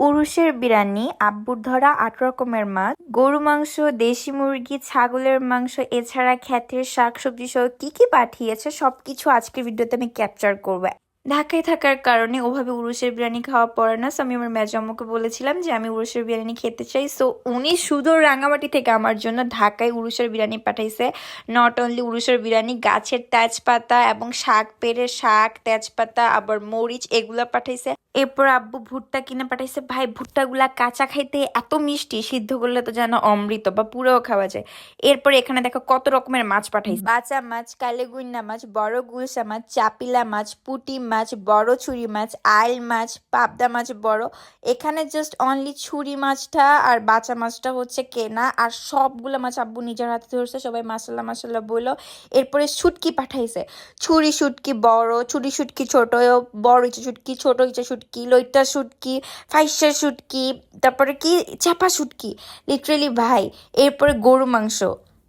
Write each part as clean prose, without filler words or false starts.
উরুষের বিরানি, আব্বুর ধরা ৮ রকমের মাছ, গরু মাংস, দেশি মুরগি, ছাগলের মাংস, এছাড়া ক্ষেতের শাকসবজি সহ কি কি পাঠিয়েছে সবকিছু আজকের ভিডিওতে আমি ক্যাপচার করবো। ঢাকায় থাকার কারণে ওভাবে উরুষের বিরিয়ানি খাওয়া পড়ে না, সো আমি আমার মেজম্মুকে বলেছিলাম যে আমি উরুষের বিরিয়ানি খেতে চাই। সো উনি শুধু রাঙামাটি থেকে আমার জন্য ঢাকায় উরুষের বিরিয়ানি পাঠাইছে। নট অনলি উরুষের বিরিয়ানি, গাছের তেজপাতা এবং শাক পেড়ে শাক, তেজপাতা, আবার মরিচ এগুলা পাঠাইছে। এরপর আব্বু ভুট্টা কিনে পাঠাইছে। ভাই, ভুট্টাগুলা কাঁচা খাইতে এত মিষ্টি, সিদ্ধ করলে তো যেন অমৃত বা পুরোও খাওয়া যায়। এরপর এখানে দেখো কত রকমের মাছ পাঠাইছে। বাচা মাছ, কালেগুইন্না মাছ, বড় গুলশা মাছ, চাপিলা মাছ, পুঁটি মাছ, বড় ছুরি মাছ, আইল মাছ, পাবদা মাছ বড়। এখানে জাস্ট অনলি ছুরি মাছটা আর বাচা মাছটা হচ্ছে কেনা, আর সবগুলো মাছ আব্বু নিজের হাতে ধরছে। সবাই মাসাল্লাহ মাসাল্লাহ বললো। এরপরে শুটকি পাঠাইছে। ছুরি শুটকি বড়, ছুরি শুটকি ছোট, বড় ইচা শুটকি, ছোট ইচা শুটকি, লইট্টা শুটকি, ফাইসা শুটকি, তারপরে কি চাপা শুটকি, লিটারেলি ভাই। এরপরে গরু মাংস,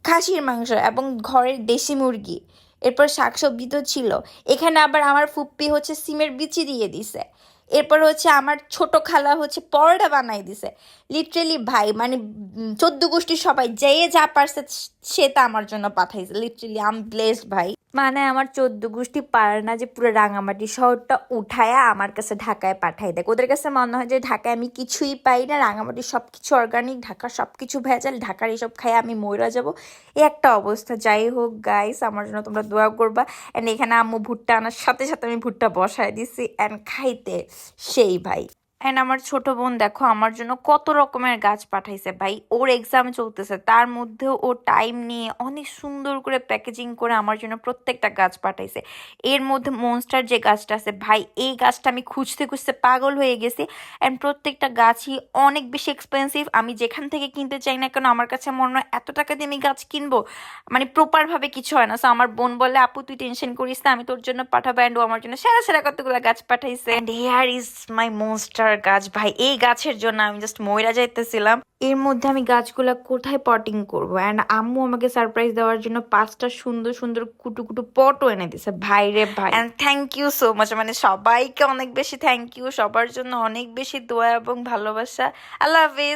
খাসির মাংস এবং ঘরের দেশি মুরগি। এরপর শাকসবজি তো ছিল। এখানে আবার আমার ফুপ্পি হচ্ছে সিমের বিচি দিয়ে দিছে। এরপর হচ্ছে আমার ছোট খালা হচ্ছে পরোটা বানাই দিছে। লিটারেলি ভাই, মানে 14 গোষ্ঠীর সবাই যে যা পারছে সে তা আমার জন্য পাঠাইছে। লিটারেলি আই এম ব্লেসড ভাই। মানে আমার 14 গোষ্ঠী পারে না যে পুরো রাঙামাটি শহরটা উঠায়া আমার কাছে ঢাকায় পাঠাই দেয়। ওদের কাছে মনে হয় যে ঢাকায় আমি কিছুই পাই না, রাঙামাটির সবকিছু অর্গানিক, ঢাকার সবকিছু ভেজাল, ঢাকার এইসব খাই আমি মইরা যাবো, এই একটা অবস্থা। যাই হোক গাইস, আমার জন্য তোমরা দোয়া করবা। অ্যান্ড এখানে আম্মু ভুট্টা আনার সাথে সাথে আমি ভুট্টা বসায় দিছি অ্যান্ড খাইতে সেই ভাই। অ্যান্ড আমার ছোট বোন দেখো আমার জন্য কত রকমের গাছ পাঠাইছে। ভাই, ওর এক্সাম চলতেছে, তার মধ্যেও ও টাইম নিয়ে অনেক সুন্দর করে প্যাকেজিং করে আমার জন্য প্রত্যেকটা গাছ পাঠাইছে। এর মধ্যে মনস্টার যে গাছটা আছে ভাই, এই গাছটা আমি খুঁজতে খুঁজতে পাগল হয়ে গেছি। অ্যান্ড প্রত্যেকটা গাছই অনেক বেশি এক্সপেন্সিভ। আমি যেখান থেকে কিনতে চাই না কেন, আমার কাছে মনে হয় এত টাকা দিয়ে আমি গাছ কিনবো, মানে প্রপারভাবে কিছু হয় না। সো আমার বোন বলে, আপু তুই টেনশন করিস না, আমি তোর জন্য পাঠাবো। অ্যান্ড ও আমার জন্য সেরা সেরা কতগুলো গাছ পাঠাইছে। And hair is my monster গাছ। ভাই, এই গাছের জন্য আমি জাস্ট মইরা যাইতেছিলাম। এর মধ্যে আমি গাছগুলা কোথায় পটিং করবো, অ্যান্ড আম্মু আমাকে সারপ্রাইজ দেওয়ার জন্য 5টা সুন্দর সুন্দর কুটু কুটু পটও এনে দিছে। ভাই রে ভাই, and thank you so much. মানে সবাইকে অনেক বেশি থ্যাংক ইউ, সবার জন্য অনেক বেশি দোয়া এবং ভালোবাসা। আল্লাহ হাফিজ।